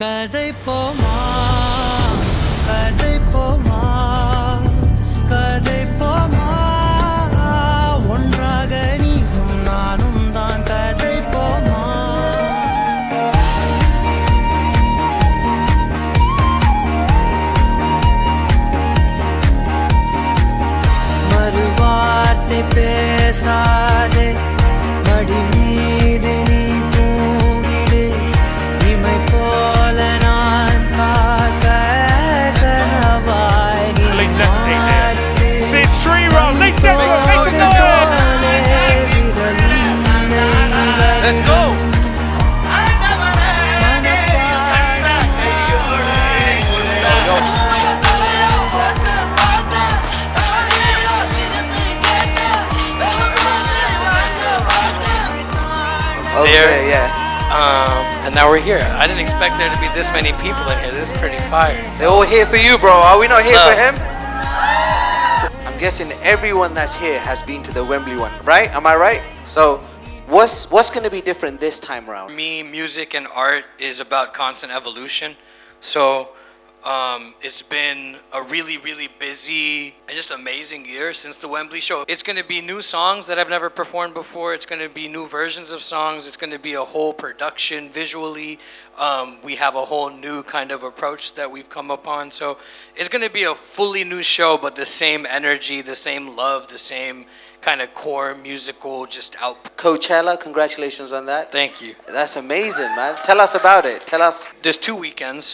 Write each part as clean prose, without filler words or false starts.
கதை போமா கதை போமா கதை போமா ஒன்றாக நீயும் நானும் தான் கதை போமா மறுவார்த்தை பேசாதே மடி மீது நீ தூங்கிடு இமை போல நான் காக்க கனவாய் நீ Leads down to AJS. Sid Sriram leads down to a piece of noise. Let's go. There. Yeah. And now we're here. I didn't expect there to be this many people in here. This is pretty fire. They're all here for you, bro. Are we not here No. for him? I'm guessing everyone that's here has been to the Wembley one, right? Am I right? So, what's going to be different this time around? Me, music and art is about constant evolution. So it's been a really, really busy and just amazing year since the Wembley show. It's going to be new songs that I've never performed before. It's going to be new versions of songs. It's going to be a whole production visually. We have a whole new kind of approach that we've come upon. So it's going to be a fully new show, but the same energy, the same love, the same kind of core musical just out. Coachella, congratulations on that. Thank you. That's amazing, man. Tell us about it. Tell us. There's 2 weekends.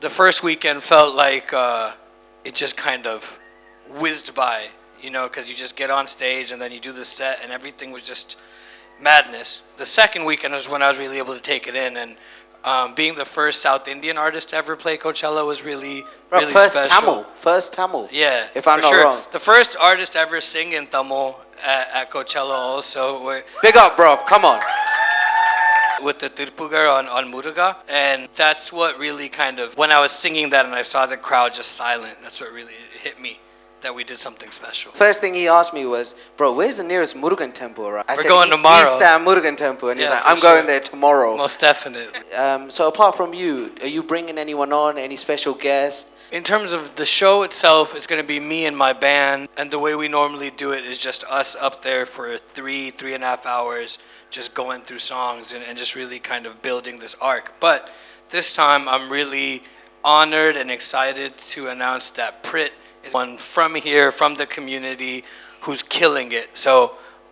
The first weekend felt like it just kind of whizzed by, you know, because you just get on stage and then you do the set and everything was just madness. The second weekend was when I was really able to take it in, and being the first South Indian artist to ever play Coachella was really, Bro, really first special. Tamil. First Tamil. Yeah, If I'm for not sure. wrong. The first artist ever sing in Tamil at Coachella also. Big up, bro. Come on. With the Tirpugar on Muruga, and that's what really kind of, when I was singing that and I saw the crowd just silent, that's what really hit me, that we did something special. First thing he asked me was, bro, where's the nearest Murugan temple? Right? I We're said, going tomorrow." East Murugan temple. And he's Yeah, like, for I'm going sure. there tomorrow. Most definitely. So apart from you, are you bringing anyone on? Any special guests? In terms of the show itself, it's going to be me and my band, and the way we normally do it is just us up there for 3.5 hours, just going through songs and just really kind of building this arc. But this time, I'm really honored and excited to announce that Prit is one from here, from the community, who's killing it. So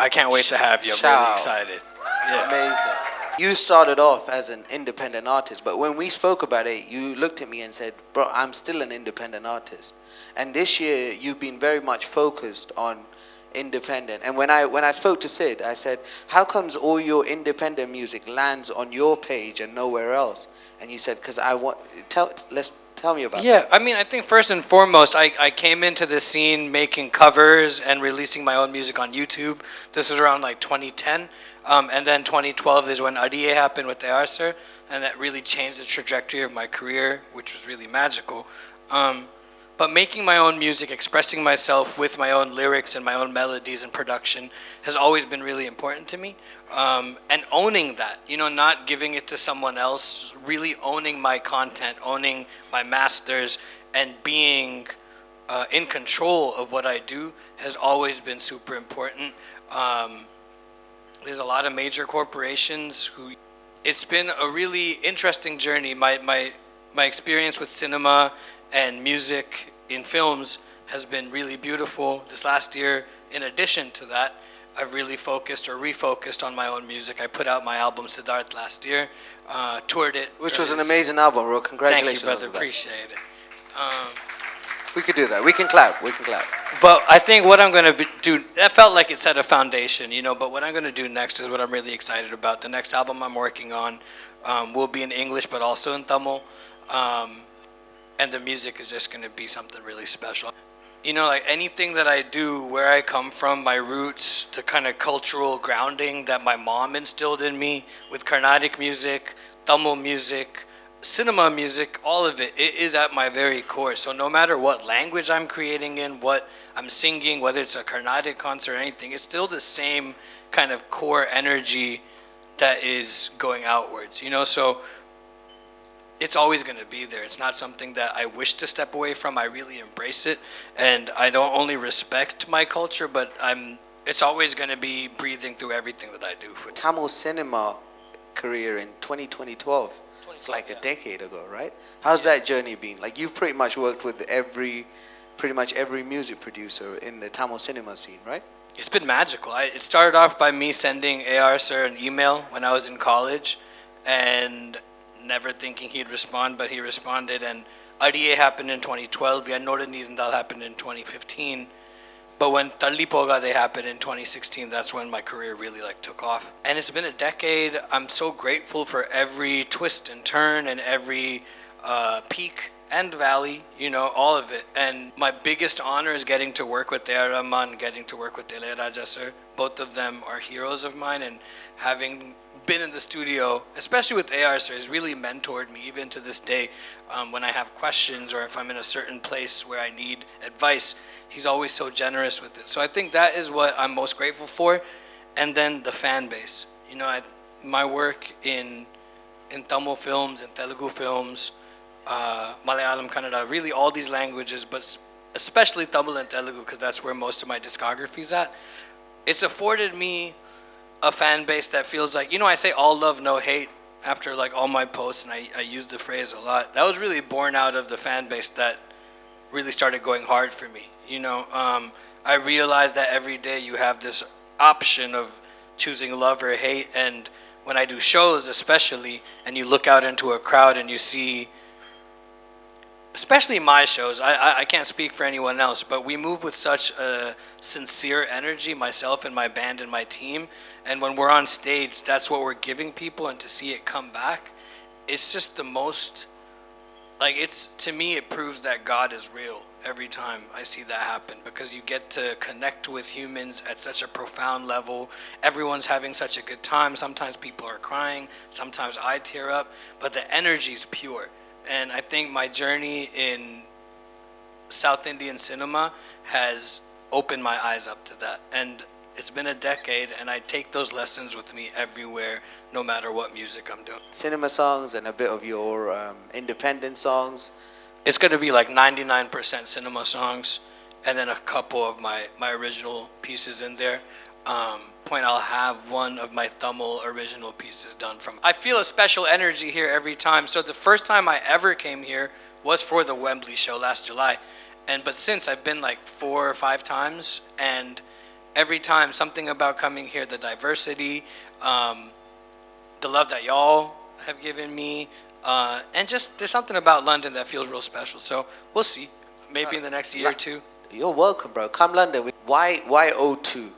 I can't wait to have you. I'm really Shout. excited. Yeah. Amazing. You started off as an independent artist, but when we spoke about it, you looked at me and said, bro, I'm still an independent artist. And this year, you've been very much focused on independent. And when I spoke to Sid, I said, how comes all your independent music lands on your page and nowhere else? And you said, because I want, tell me about Yeah, that. I mean, I think first and foremost, I came into this scene making covers and releasing my own music on YouTube. This is around like 2010. And then 2012 is when Adiye happened with the Arser, and that really changed the trajectory of my career, which was really magical. But making my own music, expressing myself with my own lyrics and my own melodies and production has always been really important to me. And owning that, you know, not giving it to someone else, really owning my content, owning my masters, and being in control of what I do has always been super important. There's a lot of major corporations who, it's been a really interesting journey. My experience with cinema and music in films has been really beautiful. This last year, in addition to that, I've really focused or refocused on my own music. I put out my album Siddharth last year, toured it. Which was an amazing album, bro. Congratulations. Thank you, brother. on that. Appreciate it. We could do that. We can clap. We can clap. But I think what I'm going to do, that felt like it set a foundation, you know, but what I'm going to do next is what I'm really excited about. The next album I'm working on will be in English, but also in Tamil. And the music is just going to be something really special. You know, like anything that I do, where I come from, my roots, the kind of cultural grounding that my mom instilled in me with Carnatic music, Tamil music, cinema music, all of it is at my very core. So no matter what language I'm creating in, what I'm singing, whether it's a Carnatic concert or anything, it's still the same kind of core energy that is going outwards, you know? So it's always going to be there. It's not something that I wish to step away from. I really embrace it, and I don't only respect my culture, but it's always going to be breathing through everything that I do. For Tamil cinema career in 2012. It's like a decade ago, right? How's that journey been? Like, you've pretty much worked with pretty much every music producer in the Tamil cinema scene, right? It's been magical. It started off by me sending AR sir an email when I was in college, and never thinking he'd respond, but he responded. And IDA happened in 2012. We had Noda Nidandal happened in 2015. But when Talli Pogade happened in 2016, that's when my career really took off. And it's been a decade. I'm so grateful for every twist and turn and every peak and valley, all of it. And my biggest honor is getting to work with Dea Rahman, getting to work with Dele Raja sir. Both of them are heroes of mine, and having been in the studio, especially with AR sir, has really mentored me even to this day. When I have questions or if I'm in a certain place where I need advice, he's always so generous with it. So I think that is what I'm most grateful for. And then the fan base. My work in Tamil films and Telugu films, Malayalam, Kannada, really all these languages, but especially Tamil and Telugu, because that's where most of my discography is at. It's afforded me a fan base that feels like, I say all love, no hate after all my posts, and I use the phrase a lot. That was really born out of the fan base that really started going hard for me. I realized that every day you have this option of choosing love or hate, and when I do shows especially, and you look out into a crowd and you see, especially my shows, I can't speak for anyone else, but we move with such a sincere energy, myself and my band and my team, and when we're on stage, that's what we're giving people, and to see it come back, it's just the most, to me, it proves that God is real every time I see that happen, because you get to connect with humans at such a profound level. Everyone's having such a good time. Sometimes people are crying, sometimes I tear up, but the energy is pure. And I think my journey in South Indian cinema has opened my eyes up to that. And it's been a decade, and I take those lessons with me everywhere, no matter what music I'm doing. Cinema songs and a bit of your independent songs. It's going to be 99% cinema songs, and then a couple of my original pieces in there. I'll have one of my Tamil original pieces done from. I feel a special energy here every time. So the first time I ever came here was for the Wembley show last July, but since I've been 4 or 5 times, and every time something about coming here, the diversity, the love that y'all have given me, and just there's something about London that feels real special. So we'll see, maybe in the next year or two. You're welcome, bro. Come London. Why O2?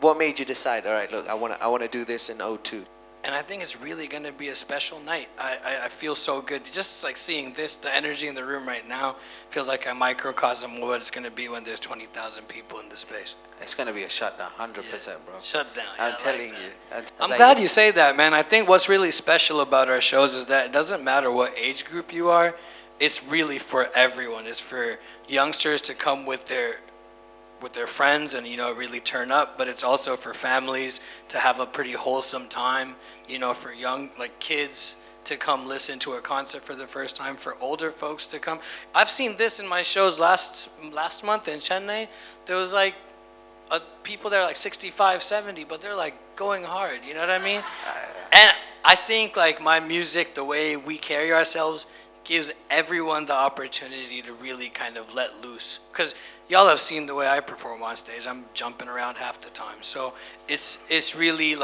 What made you decide, all right, look, I want to do this in O2? And I think it's really going to be a special night. I feel so good. Just seeing this, the energy in the room right now, feels like a microcosm of what it's going to be when there's 20,000 people in the space. It's going to be a shutdown, 100%, bro. Shutdown. I'm telling you. I'm glad you say that, man. I think what's really special about our shows is that it doesn't matter what age group you are. It's really for everyone. It's for youngsters to come with their friends and really turn up, but it's also for families to have a pretty wholesome time, for young kids to come listen to a concert for the first time, for older folks to come. I've seen this in my shows last month in Chennai. There was people there 65, 70, but they're going hard, you know what I mean? And I think my music, the way we carry ourselves, gives everyone the opportunity to really kind of let loose. Because y'all have seen the way I perform on stage. I'm jumping around half the time. So it's really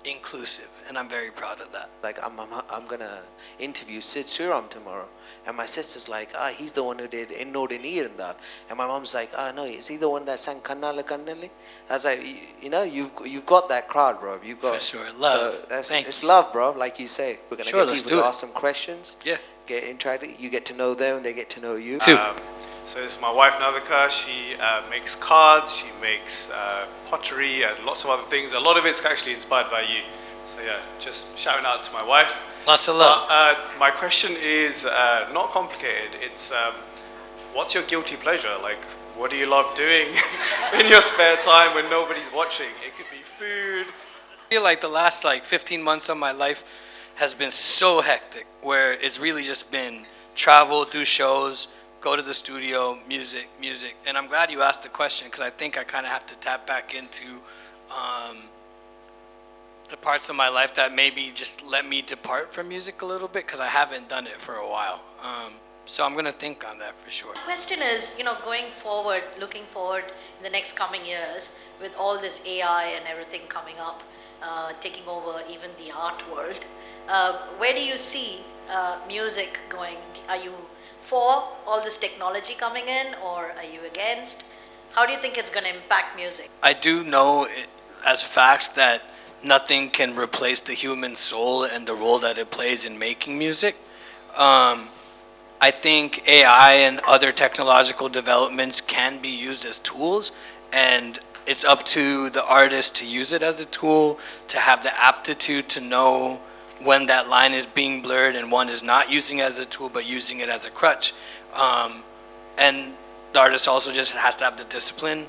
inclusive, and I'm very proud of that. I'm gonna interview Sid Sriram tomorrow, and my sister's he's the one who did Innode Neerandal, and my mom's no, is he the one that sang Kannala Kannali? I was you've got that crowd, bro. You've got, for sure, love. So it's love, bro. Like you say, we're gonna get people to ask some questions. Yeah. You get to know them, they get to know you. So this is my wife Navika. She makes cards, she makes pottery and lots of other things. A lot of it's actually inspired by you. So yeah, just shouting out to my wife. Lots of love. My question is not complicated. It's what's your guilty pleasure? What do you love doing in your spare time when nobody's watching? It could be food. I feel the last 15 months of my life has been so hectic, where it's really just been travel, do shows, go to the studio, music. And I'm glad you asked the question, because I think I kind of have to tap back into the parts of my life that maybe just let me depart from music a little bit, because I haven't done it for a while. So I'm going to think on that for sure. The question is, going forward, looking forward in the next coming years, with all this AI and everything coming up, taking over even the art world, where do you see music going? Are you for all this technology coming in, or are you against? How do you think it's going to impact music? I do know as fact that nothing can replace the human soul and the role that it plays in making music. I think AI and other technological developments can be used as tools, and it's up to the artist to use it as a tool, to have the aptitude to know when that line is being blurred and one is not using it as a tool but using it as a crutch. And the artist also just has to have the discipline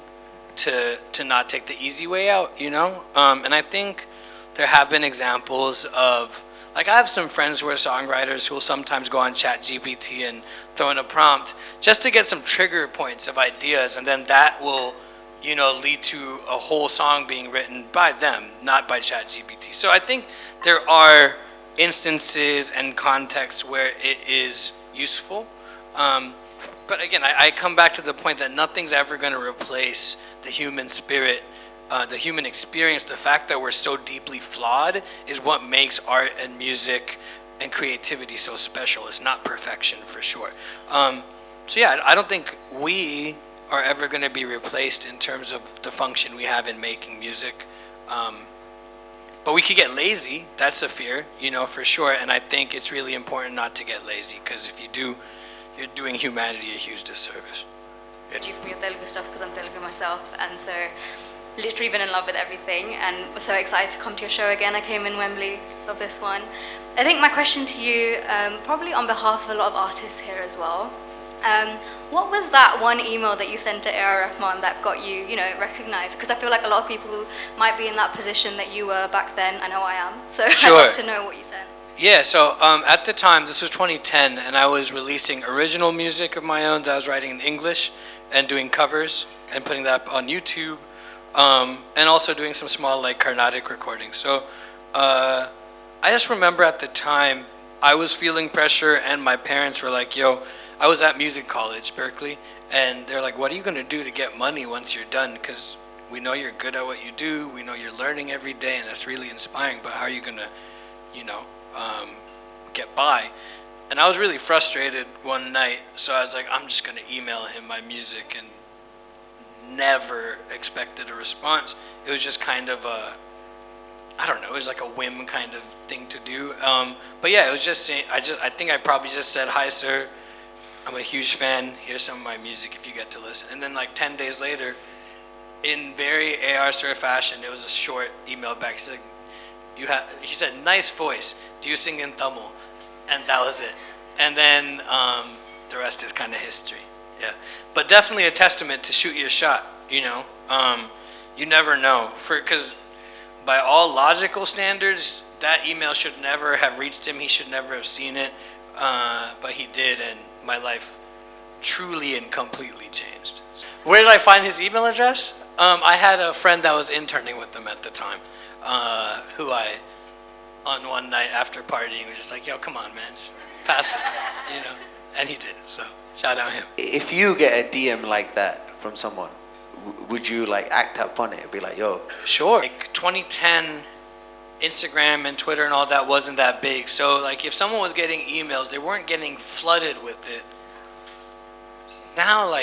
to not take the easy way out, And I think there have been examples of, like, I have some friends who are songwriters who will sometimes go on ChatGPT and throw in a prompt just to get some trigger points of ideas, and then that will, lead to a whole song being written by them, not by ChatGPT. So I think there are instances and contexts where it is useful. But again, I come back to the point that nothing's ever going to replace the human spirit, the human experience. The fact that we're so deeply flawed is what makes art and music and creativity so special. It's not perfection, for sure. So yeah, I don't think we are ever going to be replaced in terms of the function we have in making music. But we could get lazy. That's a fear, for sure. And I think it's really important not to get lazy, because if you do, you're doing humanity a huge disservice. You from your Telugu stuff, because I'm Telugu myself, and so literally been in love with everything, and was so excited to come to your show again. I came in Wembley, love this one. I think my question to you, probably on behalf of a lot of artists here as well, what was that one email that you sent to A.R. Rahman that got you, recognized? Because I feel like a lot of people might be in that position that you were back then. I know I am. So Sure. I'd love to know what you sent. Yeah, so at the time, this was 2010, and I was releasing original music of my own that I was writing in English and doing covers and putting that up on YouTube, and also doing some small, Carnatic recordings. So I just remember at the time, I was feeling pressure, and my parents were like, yo, I was at music college, Berkeley, and they're like, what are you going to do to get money once you're done? Because we know you're good at what you do, we know you're learning every day, and that's really inspiring, but how are you going to, get by? And I was really frustrated one night, so I was like, I'm just going to email him my music, and never expected a response. It was just kind of it was like a whim kind of thing to do. But yeah, it was just saying, I think I probably just said, hi sir, I'm a huge fan, here's some of my music if you get to listen. And then 10 days later, in very A.R. Sir fashion, it was a short email back. He said, nice voice, do you sing in Tamil? And that was it. And then the rest is kind of history. Yeah, but definitely a testament to shoot your shot. You never know, because by all logical standards, that email should never have reached him. He should never have seen it, but he did, and my life truly and completely changed. Where did I find his email address? I had a friend that was interning with him at the time, who on one night after partying, was just like, yo, come on, man, just pass it, and he did, so shout out him. If you get a DM like that from someone, would you act up on it? Be like, yo. Sure. 2010, Instagram and Twitter and all that wasn't that big. So if someone was getting emails, they weren't getting flooded with it. Now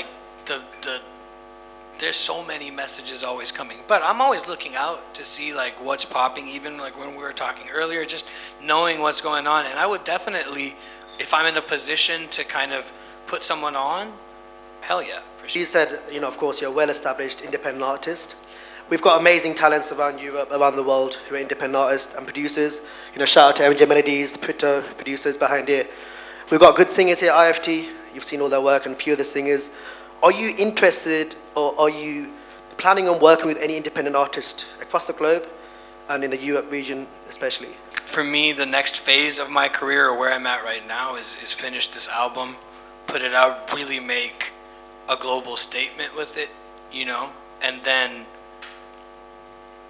there's so many messages always coming. But I'm always looking out to see what's popping, even when we were talking earlier, just knowing what's going on. And I would definitely, if I'm in a position to kind of put someone on, hell yeah, for sure. You said, of course, you're a well-established independent artist. We've got amazing talents around Europe, around the world, who are independent artists and producers. Shout out to MJ Melodies, the producers behind it. We've got good singers here at IFT. You've seen all their work and a few of the singers. Are you interested, or are you planning on working with any independent artist across the globe and in the Europe region especially? for me, the next phase of my career, or where I'm at right now, is finish this album, put it out, really make a global statement with it, you know, and then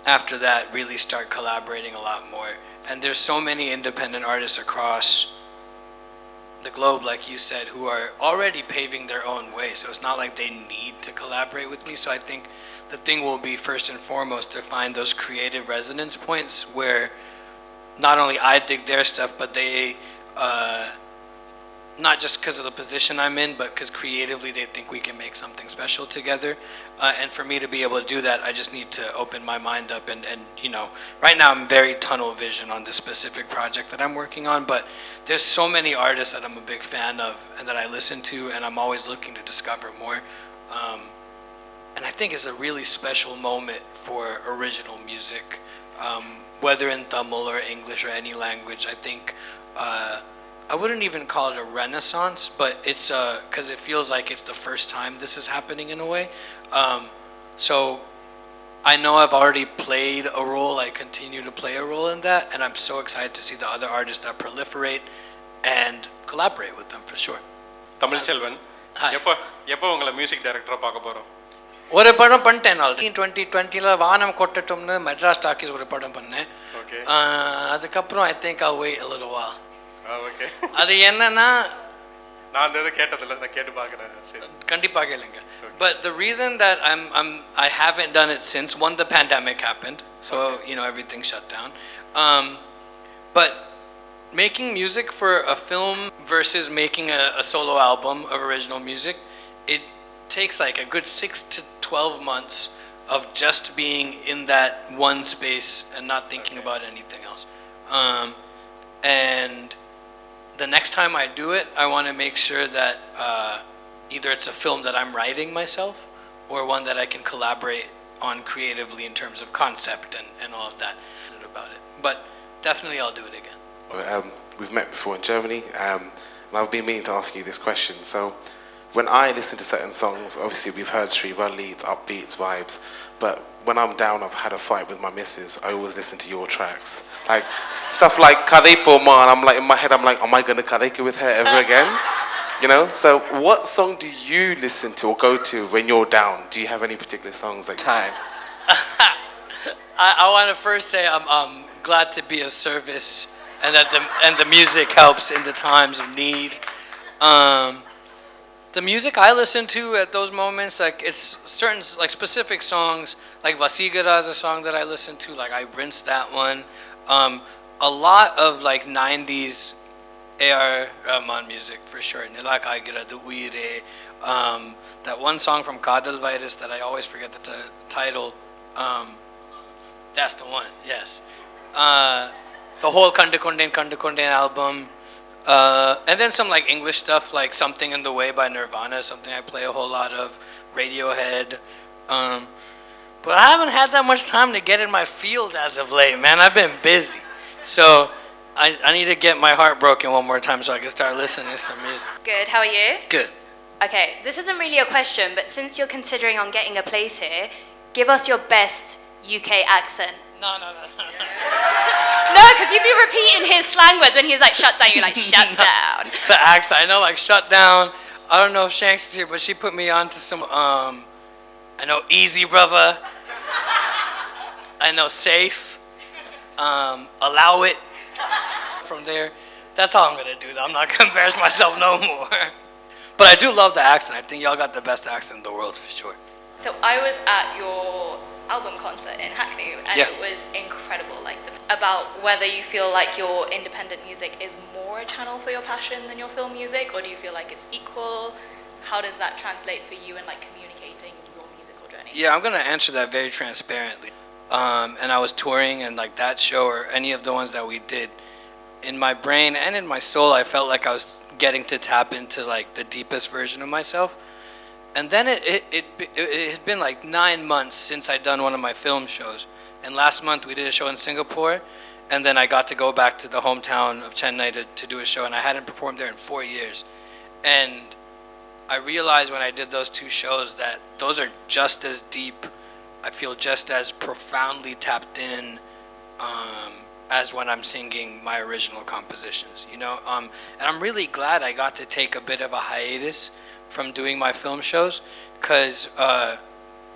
after that, really start collaborating a lot more. And there's so many independent artists across the globe, like you said, who are already paving their own way. So it's not like they need to collaborate with me. So I think the thing will be first and foremost to find those creative resonance points where not only I dig their stuff, but they, not just because of the position I'm in, but because creatively they think we can make something special together. And for me to be able to do that, I just need to open my mind up. And you know, right now I'm very tunnel vision on this specific project that I'm working on, but there's so many artists that I'm a big fan of and that I listen to, and I'm always looking to discover more. And I think it's a really special moment for original music, whether in Tamil or English or any language. I think I wouldn't even call it a renaissance, but it's because it feels like it's the first time this is happening in a way. So I know I've already played a role, I continue to play a role in that, and I'm so excited to see the other artists that proliferate and collaborate with them for sure. Tamil Selvan, Hi. எப்போ உங்களை music டைரக்டரா பார்க்க போறோம்? ஒரு படம் பண்ணிட்டேன் already 2020ல வானம் கொட்டட்டும்னு Madras talkies ஒரு படம் பண்ணேன். ஓகே. அதுக்கப்புறம் I think I'll wait a little while. Okay. அது என்னன்னா நான் அந்த கேட்டதில்ல, நான் கேட்டு பார்க்கறேன். சரி. கண்டிப்பா கேளுங்க. But the reason that I haven't done it since, one, the pandemic happened, so you know everything shut down. But making music for a film versus making a solo album of original music, it takes like a good 6 to 12 months of just being in that one space and not thinking about anything else. And the next time I do it, I want to make sure that either it's a film that I'm writing myself or one that I can collaborate on creatively in terms of concept and all of that about it. But definitely I'll do it again. We've met before in Germany, and I've been meaning to ask you this question. So when I listen to certain songs, obviously we've heard Srivalli, it's upbeats, vibes, but when I'm down, I've had a fight with my missus, I always listen to your tracks. Like stuff like Kadepo Ma, and I'm like, in my head, I'm like, am I going to Kadeke with her ever again? You know? So what song do you listen to or go to when you're down? Do you have any particular songs? Like Time. I want to first say I'm glad to be of service and that the music helps in the times of need. The music I listen to at those moments, like it's certain like specific songs, like Vasigara is a song that I listen to, like I rinse that one. A lot of like 90s A.R. Rahman music for sure. Nilaka Gira Du Uire. That one song from Kadal Virus that I always forget the title. That's the one, yes. The whole Kandakondain album. And then some like English stuff, like Something in the Way by Nirvana, something I play a whole lot of. Radiohead. But I haven't had that much time to get in my field as of late, man. I've been busy. So I need to get my heart broken one more time so I can start listening to some music. Good, how are you? Good. Okay, this isn't really a question, but since you're considering on getting a place here, give us your best UK accent. No. No, because you've been repeating his slang words when he's like, shut down, you're like, shut down. The accent, I know, like shut down. I don't know if Shanks is here, but she put me on to some, I know Easy Brother. I know Safe. Allow It. From there, that's all I'm gonna do though. I'm not gonna embarrass myself no more. But I do love the accent. I think y'all got the best accent in the world for sure. So I was at your album concert in Hackney, and Yeah. it was incredible. Like about whether you feel like your independent music is more a channel for your passion than your film music, or do you feel like it's equal? How does that translate for you in like communicating your musical journey? Yeah, I'm gonna answer that very transparently. And I was touring, and like that show or any of the ones that we did, in my brain and in my soul, I felt like I was getting to tap into like the deepest version of myself. And then it had been like 9 months since I'd done one of my film shows. And last month we did a show in Singapore, and then I got to go back to the hometown of Chennai to do a show, and I hadn't performed there in 4 years. And I realized when I did those 2 shows that those are just as deep, I feel just as profoundly tapped in as when I'm singing my original compositions, you know? And I'm really glad I got to take a bit of a hiatus from doing my film shows, because,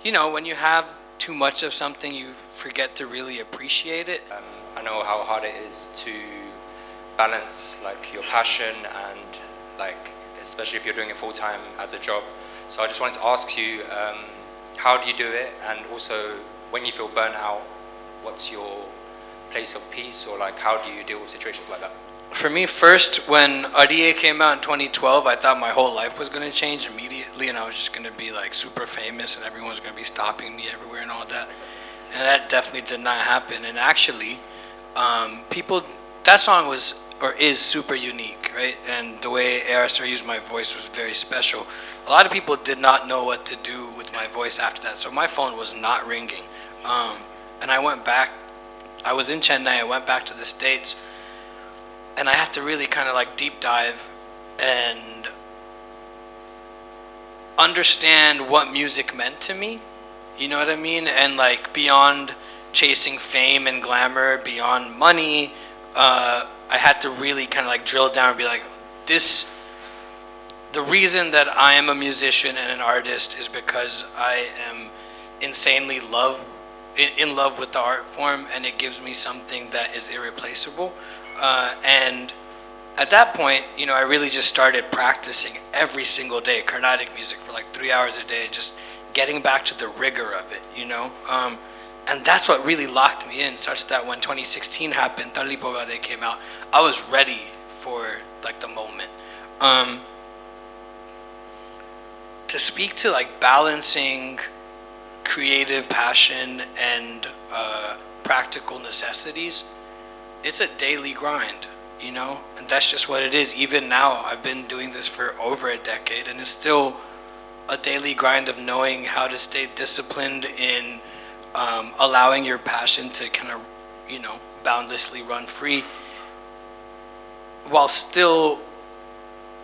you know, when you have too much of something, you forget to really appreciate it. I know how hard it is to balance like your passion and like, especially if you're doing it full time as a job. So I just wanted to ask you, how do you do it? And also, when you feel burnt out, what's your place of peace, or like how do you deal with situations like that? For me, first, when RDA came out in 2012, I thought my whole life was going to change immediately, and I was just going to be like super famous and everyone was going to be stopping me everywhere and all that. And that definitely did not happen. And actually, that song was, or is, super unique, right? And the way ARSR used my voice was very special. A lot of people did not know what to do with my voice after that, so my phone was not ringing. And I went back, I was in Chennai, I went back to the States, and I had to really kind of like deep dive and understand what music meant to me, you know what I mean? And like beyond chasing fame and glamour, beyond money, I had to really kind of like drill down and be like, the reason that I am a musician and an artist is because I am insanely in love with the art form, and it gives me something that is irreplaceable. And at that point, you know, I really just started practicing every single day Carnatic music for like 3 hours a day, just getting back to the rigor of it, you know. And that's what really locked me in, such that when 2016 happened, Talipogade came out, I was ready for like the moment. To speak to like balancing creative passion and practical necessities, it's a daily grind, you know, and that's just what it is. Even now, I've been doing this for over a decade, and it's still a daily grind of knowing how to stay disciplined in allowing your passion to kind of, you know, boundlessly run free, while still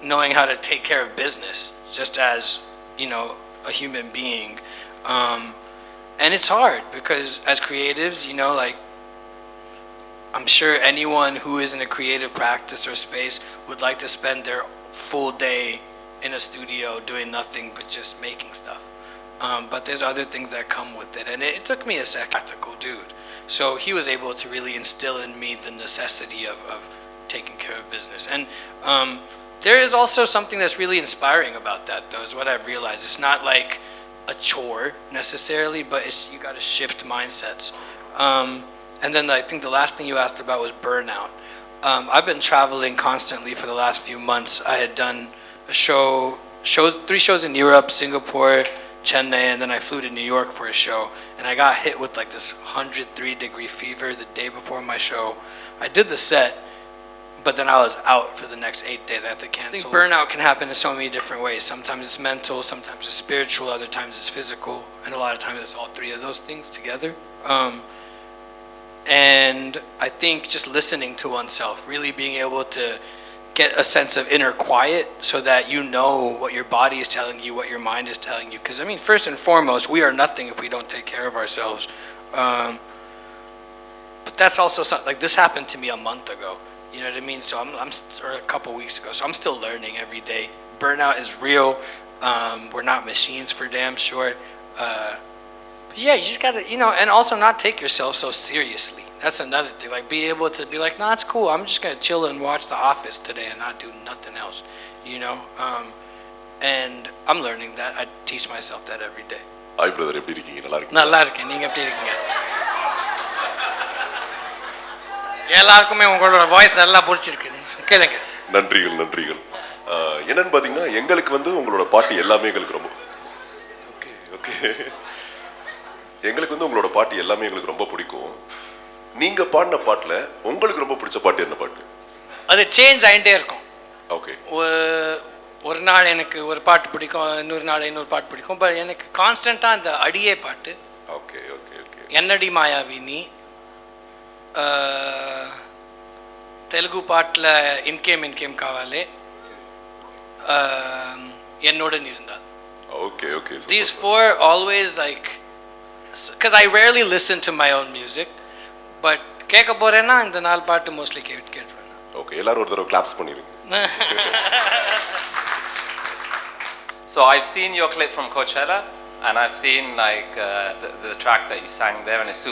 knowing how to take care of business, just as, you know, a human being. And it's hard because as creatives, you know, like, I'm sure anyone who is in a creative practice or space would like to spend their full day in a studio doing nothing but just making stuff. But there's other things that come with it. And it took me a practical dude. So he was able to really instill in me the necessity of taking care of business. And there is also something that's really inspiring about that, though, is what I've realized. It's not like a chore necessarily, but you got to shift mindsets. And then I think the last thing you asked about was burnout. I've been traveling constantly for the last few months. I had done three shows in Europe, Singapore, Chennai, and then I flew to New York for a show. And I got hit with like this 103-degree fever the day before my show. I did the set, but then I was out for the next 8 days. I had to cancel. I think burnout can happen in so many different ways. Sometimes it's mental, sometimes it's spiritual, other times it's physical, and a lot of times it's all three of those things together. And I think just listening to oneself, really being able to get a sense of inner quiet so that you know what your body is telling you, what your mind is telling you. Because, I mean, first and foremost, we are nothing if we don't take care of ourselves. But that's also something, like, this happened to me a month ago. You know what I mean? So or a couple weeks ago. So I'm still learning every day. Burnout is real. We're not machines, for damn sure. But yeah, you just gotta, you know, and also not take yourself so seriously. That's another thing. Like, be able to be like, nah, it's cool. I'm just gonna chill and watch The Office today and not do nothing else. You know, and I'm learning that. I teach myself that every day. Hi brother, எப்படி இருக்கீங்க? நல்லா இருக்கேன். நீங்க எப்படி இருக்கீங்க? எல்லாருக்குமே உங்களோட voice நல்லா பிடிச்சிருக்கு. கேளுங்க. நன்றிகள். என்னன்னு பாத்தீங்கன்னா, எங்களுக்கு வந்து உங்களோட பாட்டு எல்லாமே எங்களுக்கு ரொம்ப ஓகே எங்களுக்கு வந்து உங்களோட பாட்டு எல்லாமே எங்களுக்கு ரொம்ப பிடிக்கும். நீங்க பாடின பாட்டுல உங்களுக்கு ரொம்ப பிடிச்ச பாட்டு என்ன பாட்டு? அது சேஞ்ச் ஆயிட்டே இருக்கும். ஓகே. ஒரு நாள் எனக்கு ஒரு பாட்டு பிடிக்கும், இன்னொரு நாள் இன்னொரு பாட்டு பிடிக்கும். பட் எனக்கு கான்ஸ்டன்ட்டா அந்த அடியே பாட்டு. ஓகே. என்னடி மாயாவினி, తెలుగు పాటల ఇన్కేమ్ కావాలి, என்னுடன் இருந்தால். Okay. These four always, like, because I rarely listen to my own music, but கேட்க போறேன்னா இந்த 4 பாட்டு மோஸ்ட்லி கேட்டுருவேன். ஓகே, எல்லாரும் ஒரு தடவை கிளாப்ஸ் பண்ணிருங்க. So I've seen your clip from Coachella, and I've seen like the track that you sang there, and it's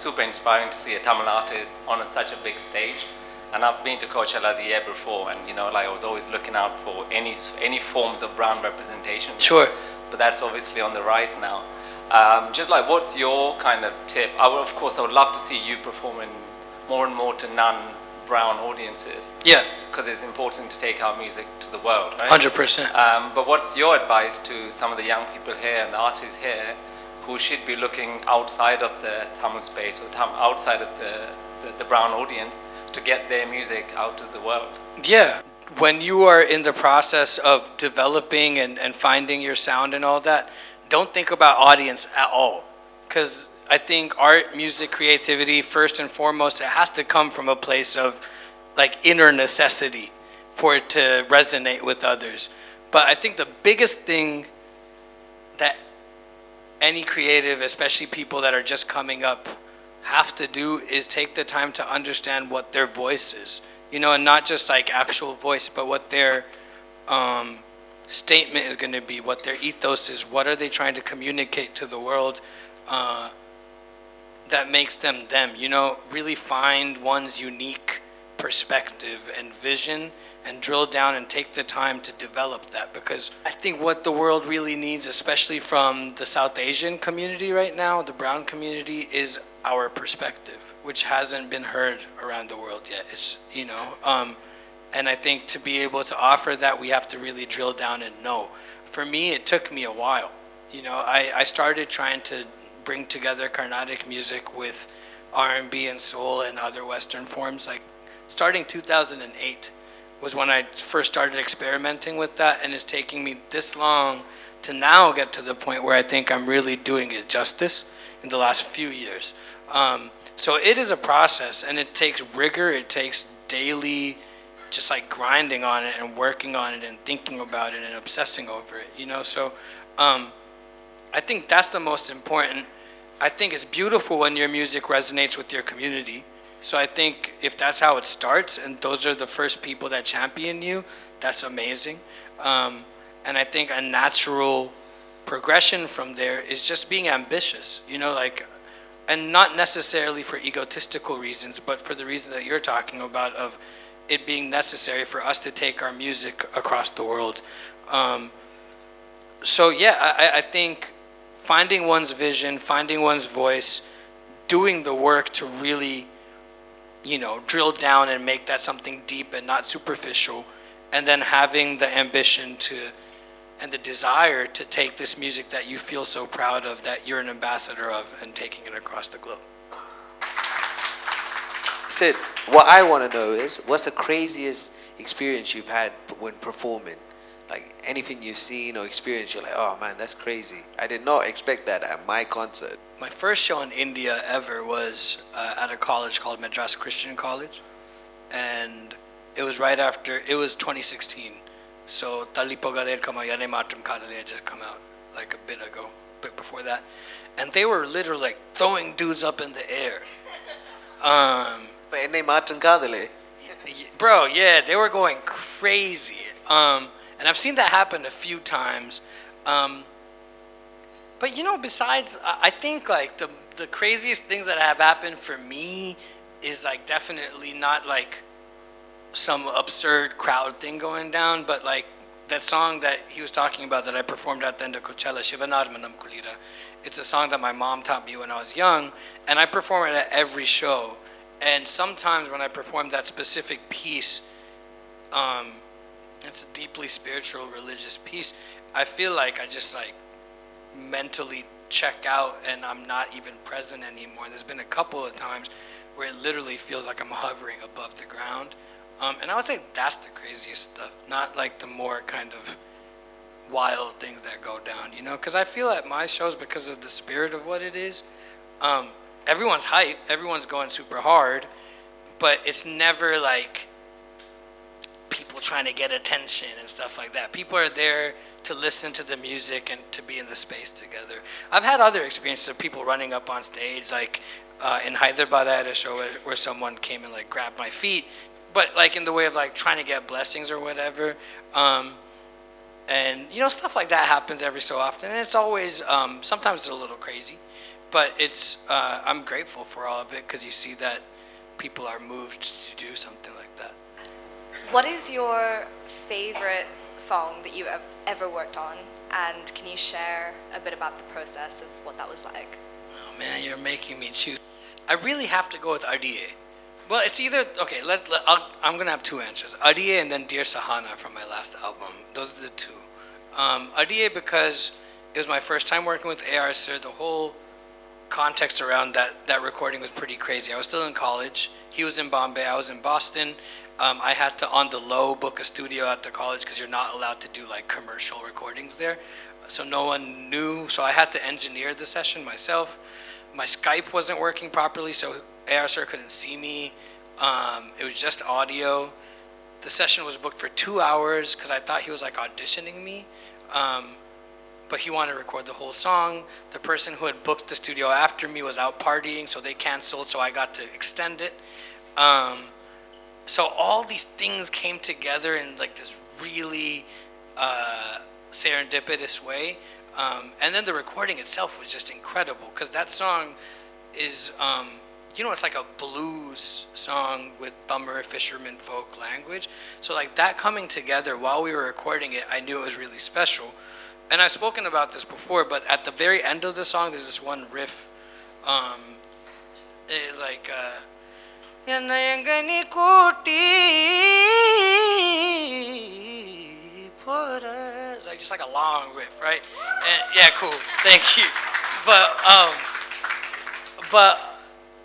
super inspiring to see a Tamil artist on such a big stage. And I've been to Coachella the year before, and you know, like I was always looking out for any forms of brown representation. Sure. But that's obviously on the rise now. Just like, what's your kind of tip? Of course, I would love to see you performing more and more to non-brown audiences. Yeah. Because it's important to take our music to the world, right? 100%. But what's your advice to some of the young people here and the artists here who should be looking outside of the Tamil space or outside of the brown audience to get their music out to the world? Yeah. When you are in the process of developing and finding your sound and all that, don't think about audience at all. Because I think art, music, creativity, first and foremost, it has to come from a place of like inner necessity for it to resonate with others. But I think the biggest thing that any creative, especially people that are just coming up, have to do is take the time to understand what their voice is, you know, and not just like actual voice, but what their statement is going to be, what their ethos is, what are they trying to communicate to the world that makes them them, you know, really find one's unique perspective and vision and drill down and take the time to develop that, because I think what the world really needs, especially from the South Asian community right now, the brown community, is our perspective, which hasn't been heard around the world yet. It's, you know, and I think to be able to offer that, we have to really drill down and know. For me, it took me a while. You know, I started trying to bring together Carnatic music with R&B and soul and other Western forms, like starting 2008 was when I first started experimenting with that, and it's taking me this long to now get to the point where I think I'm really doing it justice in the last few years. So it is a process, and it takes rigor, it takes daily just like grinding on it and working on it and thinking about it and obsessing over it, you know. So I think that's the most important. I think it's beautiful when your music resonates with your community. So I think if that's how it starts and those are the first people that champion you, that's amazing. And I think a natural progression from there is just being ambitious, you know, like, and not necessarily for egotistical reasons, but for the reason that you're talking about of it being necessary for us to take our music across the world. So yeah, I think finding one's vision, finding one's voice, doing the work to really, you know, drill down and make that something deep and not superficial, and then having the ambition to and the desire to take this music that you feel so proud of, that you're an ambassador of, and taking it across the globe. Sid, what I want to know is, what's the craziest experience you've had when performing? Like anything you've seen or experienced, you're like, oh man, that's crazy. I did not expect that at my concert. My first show in India ever was at a college called Madras Christian College, and it was right after, it was 2016. So Talipogader Kama Yane Matram Kadale had just come out like a bit before that. And they were literally like throwing dudes up in the air. Bro, yeah, they were going crazy. And I've seen that happen a few times. But you know, besides, I think like the craziest things that have happened for me is like definitely not like some absurd crowd thing going down, but like that song that he was talking about that I performed at the end of Coachella, Shivanarmanam Kulira. It's a song that my mom taught me when I was young, and I perform it at every show. And sometimes when I perform that specific piece, it's a deeply spiritual, religious piece, I feel like I just like mentally check out and I'm not even present anymore. There's been a couple of times where it literally feels like I'm hovering above the ground. And I would say that's the craziest stuff, not like the more kind of wild things that go down, you know? Because I feel at my shows, because of the spirit of what it is, everyone's hype, everyone's going super hard, but it's never like people trying to get attention and stuff like that. People are there to listen to the music and to be in the space together. I've had other experiences of people running up on stage, like in Hyderabad, I had a show where someone came and like grabbed my feet, but like in the way of like trying to get blessings or whatever. And stuff like that happens every so often, and it's always sometimes it's a little crazy, but it's I'm grateful for all of it because you see that people are moved to do something like that. What is your favorite song that you have ever worked on, and can you share a bit about the process of what that was like? Oh man, you're making me choose. I really have to go with RDA. Well, it's either okay. I'm gonna have two answers: RDA and then Dear Sahana from my last album. Those are the two. RDA because it was my first time working with AR Sir. The whole context around that recording was pretty crazy. I was still in college. He was in Bombay. I was in Boston. I had to, on the low, book a studio at the college because you're not allowed to do like commercial recordings there. So no one knew. So I had to engineer the session myself. My Skype wasn't working properly, so AR Sir couldn't see me. It was just audio. The session was booked for 2 hours because I thought he was like auditioning me. But he wanted to record the whole song. The person who had booked the studio after me was out partying, so they canceled, so I got to extend it. So all these things came together in like this really serendipitous way. And then the recording itself was just incredible because that song is, it's like a blues song with bummer fisherman folk language. So like that coming together while we were recording it, I knew it was really special. And I've spoken about this before, but at the very end of the song, there's this one riff. It's like, it's like just like a long riff, right? And yeah, cool. Thank you. But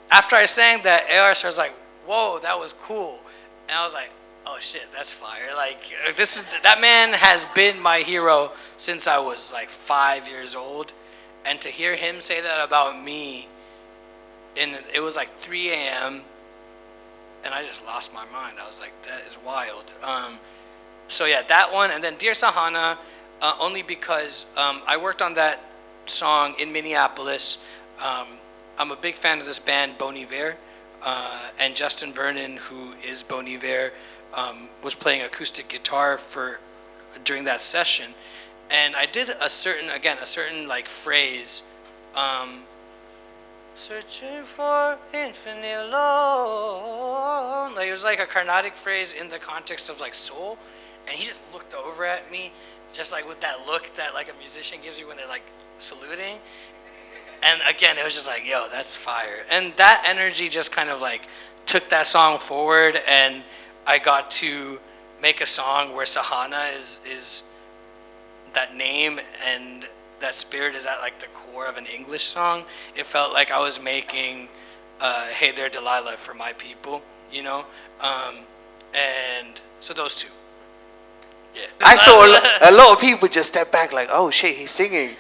after I sang that, AR was like, "Whoa, that was cool," and I was like, "Oh shit, that's fire!" Like that man has been my hero since I was like 5 years old, and to hear him say that about me, it was like 3 a.m. and I just lost my mind. I was like, "That is wild." So yeah, that one, and then Dear Sahana, only because I worked on that song in Minneapolis. I'm a big fan of this band Bon Iver, and Justin Vernon, who is Bon Iver, was playing acoustic guitar during that session, and I did a certain like phrase, searching for infinite love. Like it was like a Carnatic phrase in the context of like soul, and he just looked over at me, just like with that look that like a musician gives you when they're like saluting. And again, it was just like, yo, that's fire. And that energy just kind of like took that song forward, and I got to make a song where Sahana is that name and that spirit is at like the core of an English song. It felt like I was making Hey There Delilah for my people, and so those two. Yeah. I saw a lot of people just step back like, oh shit, he's singing.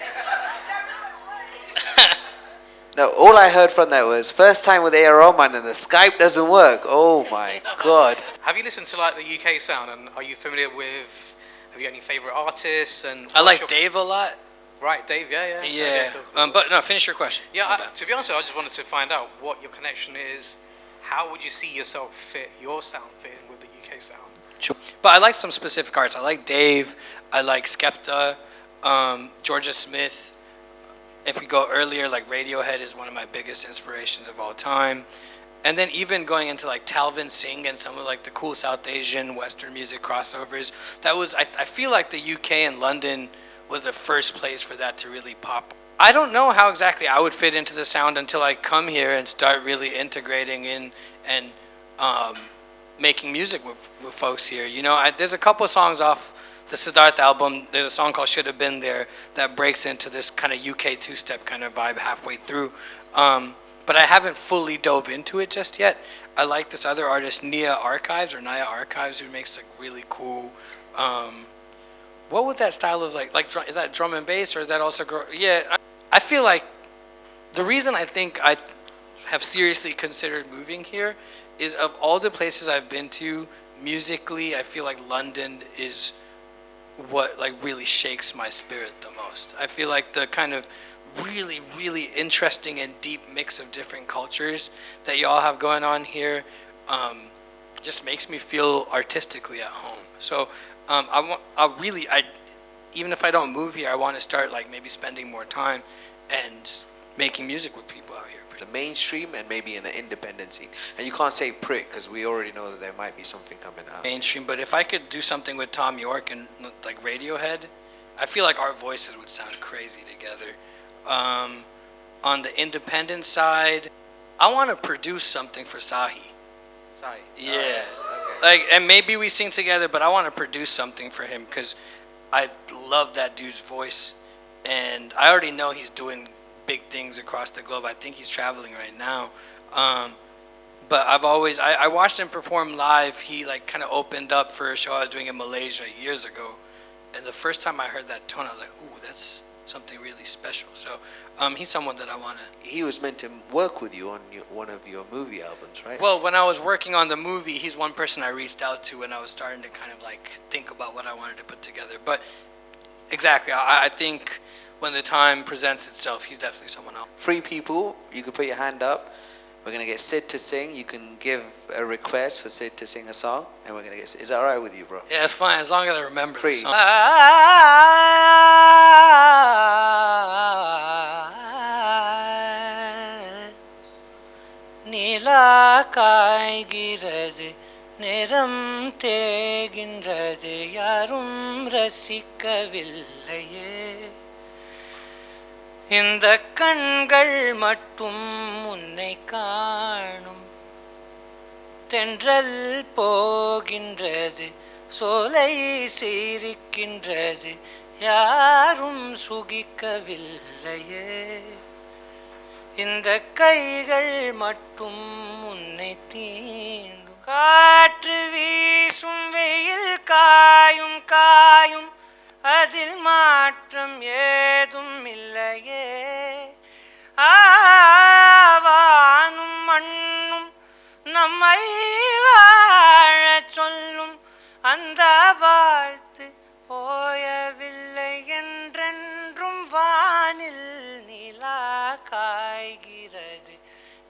No, all I heard from that was first time with A.R. Rahman and the Skype doesn't work. Oh my God. Have you listened to like the UK sound, and are you familiar with, have you got any favourite artists? And I like Dave a lot. Right, Dave, yeah. Yeah, Okay, cool. but no, finish your question. Yeah, to be honest, I just wanted to find out what your connection is. How would you see yourself your sound fit in with the UK sound? Sure. But I like some specific artists. I like Dave. I like Skepta, Georgia Smith. If we go earlier, like Radiohead is one of my biggest inspirations of all time. And then even going into like Talvin Singh and some of like the cool South Asian Western music crossovers, that was, I feel like the UK and London was the first place for that to really pop. I don't know how exactly I would fit into the sound until I come here and start really integrating in and making music with folks here. There's a couple of songs off the Siddharth album. There's a song called Should Have Been There that breaks into this kind of UK two-step kind of vibe halfway through. But I haven't fully dove into it just yet. I like this other artist, Naya Archives, who makes like really cool, what would that style of like is that drum and bass, or is that also, yeah, I feel like the reason I think I have seriously considered moving here is of all the places I've been to, musically, I feel like London is what like really shakes my spirit the most. I feel like the kind of really, really interesting and deep mix of different cultures that y'all have going on here. Just makes me feel artistically at home. So even if I don't move here, I want to start like maybe spending more time and just making music with people out here. The mainstream and maybe in the independent scene. And you can't say prick because we already know that there might be something coming out. Mainstream, but if I could do something with Tom York and like Radiohead, I feel like our voices would sound crazy together. On the independent side, I want to produce something for Sahi. Sahi? Yeah. Okay. Like, and maybe we sing together, but I want to produce something for him because I love that dude's voice. And I already know he's doing big things across the globe. I think he's traveling right now. But I watched him perform live. He like kind of opened up for a show I was doing in Malaysia years ago. And the first time I heard that tone, I was like, ooh, that's something really special. So he's someone that I want to... He was meant to work with you on one of your movie albums, right? Well, when I was working on the movie, he's one person I reached out to when I was starting to kind of like think about what I wanted to put together. But exactly, I think when the time presents itself, he's definitely someone else. Free people, you can put your hand up. We're going to get Sid to sing. You can give a request for Sid to sing a song. And we're going to get Sid. Is that all right with you, bro? Yeah, it's fine, as long as I remember Free. the song. Nila kaigiradu neram teginradu yarum rasikkavillaye இந்த கண்கள் மட்டும் உன்னை காணும் தென்றல் போகின்றது சோலை சிரிக்கின்றது யாரும் சுகிக்கவில்லையே இந்த கைகள் மட்டும் உன்னை தீண்டும் காற்று வீசும் வெயில் காயும் காயும் அதில் மாற்றம் ஏதும் இல்லையே ஆவானும் மண்ணும் நம்மை வாழச் சொல்லும் அந்த வாழ்த்து போயவில்லை என்றென்றும் வானில் நிலா காய்கிறது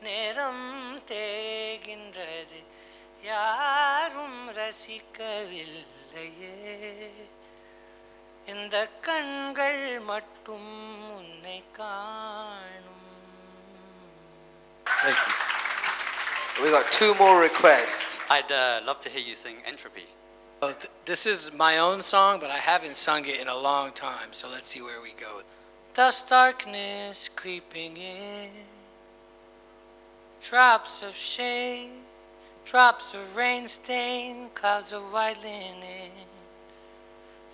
நேரம் தேகின்றது யாரும் ரசிக்கவில்லையே இந்த கண்கள் மட்டும் உன்னை காணும். Thank you. We got 2 more requests. I'd love to hear you sing Entropy. This is my own song, but I haven't sung it in a long time, so let's see where we go. Thus darkness creeping in, drops of shade, drops of rain stain, clouds of white linen.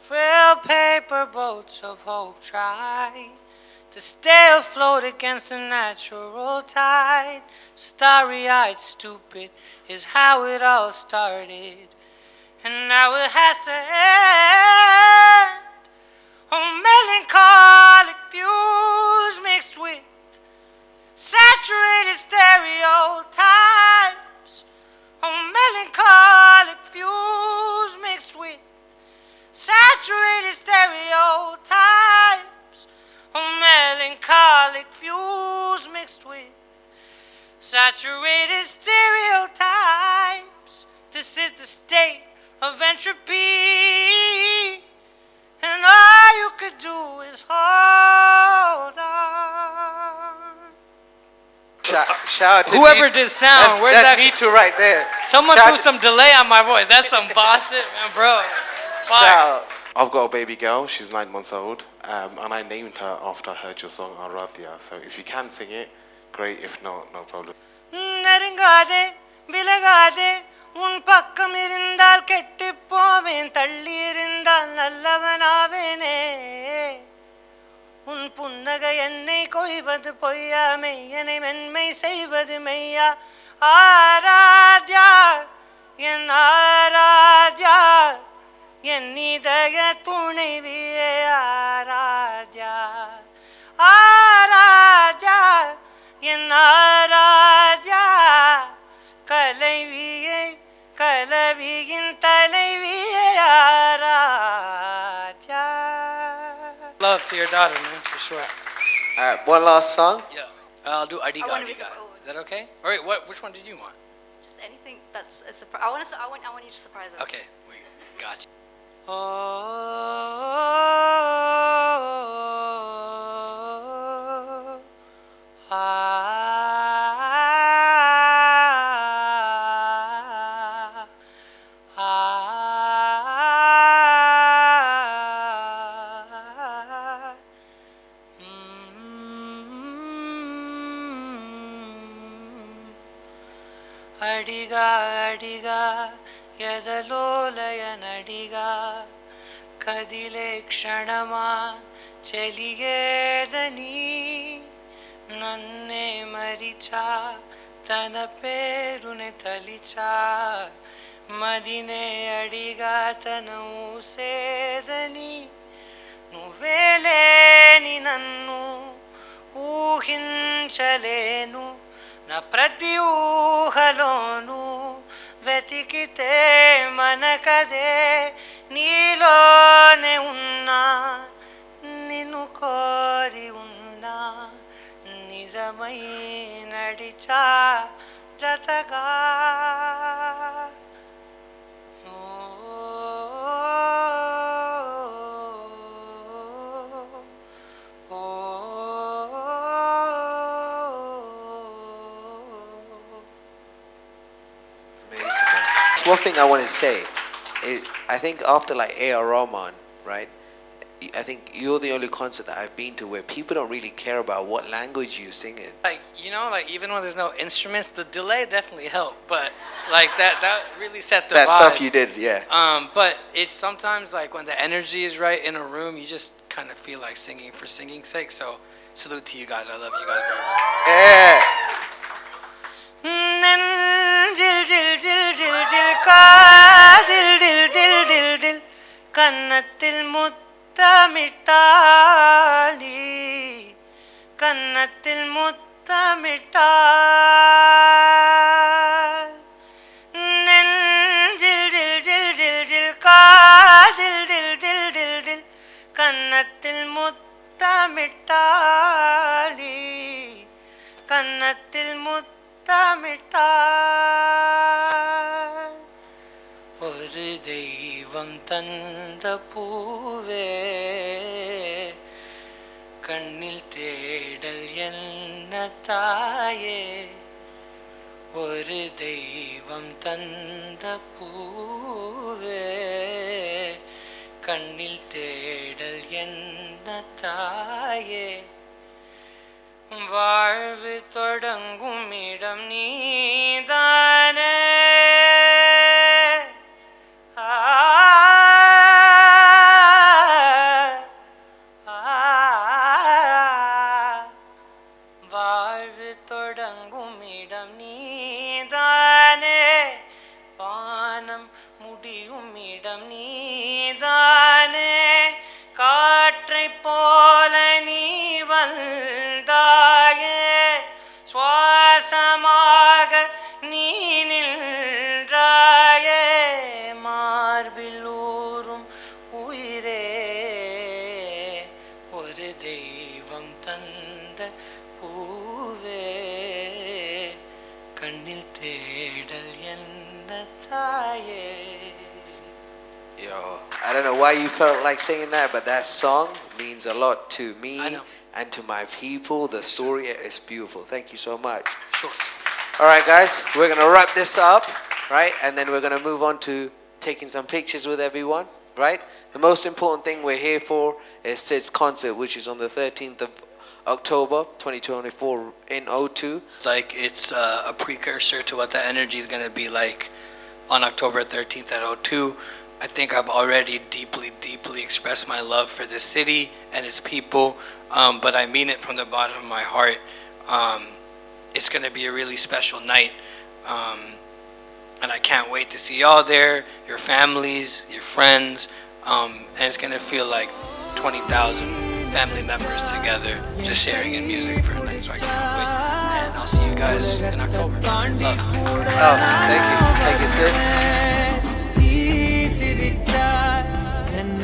Frail paper boats of hope try to stay afloat against the natural tide. Starry-eyed, stupid is how it all started, and now it has to end. Oh, melancholic fuse mixed with saturated stereotypes. Oh, melancholic fuse mixed with saturated stereotypes. Oh, melancholic fuse mixed with saturated stereotypes. This is the state of entropy, and all you could do is hold on. Shout out to whoever did sound. Where's that's that? me too right there. Someone Shout threw some delay on my voice. That's some boss shit, man, bro. Shout. I've got a baby girl, she's 9 months old, and I named her after I heard your song Aradhya. So if you can sing it, great. If not, no problem. நெருங்காதே விலகாதே உன் பக்கம் இருந்தால் கெட்டு போவேன் தள்ளி இருந்தால் நல்லவனாவேனே உன் புன்னகை என்னை கொய்வது பொய்யா மெய்யனை மென்மை செய்வது மெய்யா ஆராத்யா என் ஆராத்யா என் இதய துணைவியே ஆராத்யா ஆராத்யா என் ஆராத்யா கலைவியை கலவியின் தலைவியை Aradhya. Love to your daughter, man, for sure. All right, one last song. Yeah. I'll do Adiga I wanna be Adiga. surprised. Is that okay? All right. Which one did you want? Just anything that's a surprise. I want you to surprise us. Okay. Wait. Gotcha. అడిగా అడిగా ఎదలోలయనడిగా కదిలే క్షణమా చెలిగేదని నన్నే మరిచా తన పేరుని తలిచా మదినే అడిగా తన ఊసేదని నువ్వేలేని నన్ను ఊహించలేను నా ప్రతి ఊహలోను వెతికితే మనకదే నీలోనే ఉన్నా నిన్ను కోరి ఉన్నా నిజమై నడిచా జతగా One thing I want to say is, I think after like A.R. Rahman, right? I think you're the only concert that I've been to where people don't really care about what language you sing in. Like, you know, like even when there's no instruments, the delay definitely helped. But like that really set the That vibe. stuff you did, yeah. But it's sometimes like when the energy is right in a room, you just kind of feel like singing for singing's sake. So salute to you guys. I love you guys very much. Yeah. Jil jil jil jil jil ka dil dil dil dil dil kannatil muttamitali kannatil muttamital jil jil jil jil jil ka dil dil dil dil dil kannatil muttamitali kannatil முத்தமிட்டால் ஒரு தெய்வம் தந்த பூவே கண்ணில் தேடல் என்ன தாயே ஒரு தெய்வம் தந்த பூவே கண்ணில் தேடல் என்ன தாயே வாழ்வு தொடங்கும் இடம் நீதானே வாழ்வு தொடங்கும் இடம் நீதானே வானம் முடியும் இடம் நீதானே காற்றை போல நீ வந்தாயே சுவாசமாக நீ நின்றாயே மார்பில் ஊறும் உயிரே ஒரு தெய்வம் தந்த பூவே கண்ணில் தேடல் என்ன தாயே. Yo, I don't know why you felt like singing that, but that song means a lot to me and to my people. The story is beautiful. Thank you so much. Sure. All right, guys, we're going to wrap this up, right? And then we're going to move on to taking some pictures with everyone, right? The most important thing we're here for is Sid's concert, which is on the 13th of October 2024 in O2. It's like it's a precursor to what the energy is going to be like on October 13th at O2. I think I've already deeply expressed my love for this city and its people, but I mean it from the bottom of my heart. It's going to be a really special night, and I can't wait to see y'all there, your families, your friends, and it's going to feel like 20,000 family members together just sharing in music for a night, so I can't wait. And I'll see you guys in October. Love. Oh, thank you. Thank you, Sid. சிரிச்சார் என்ன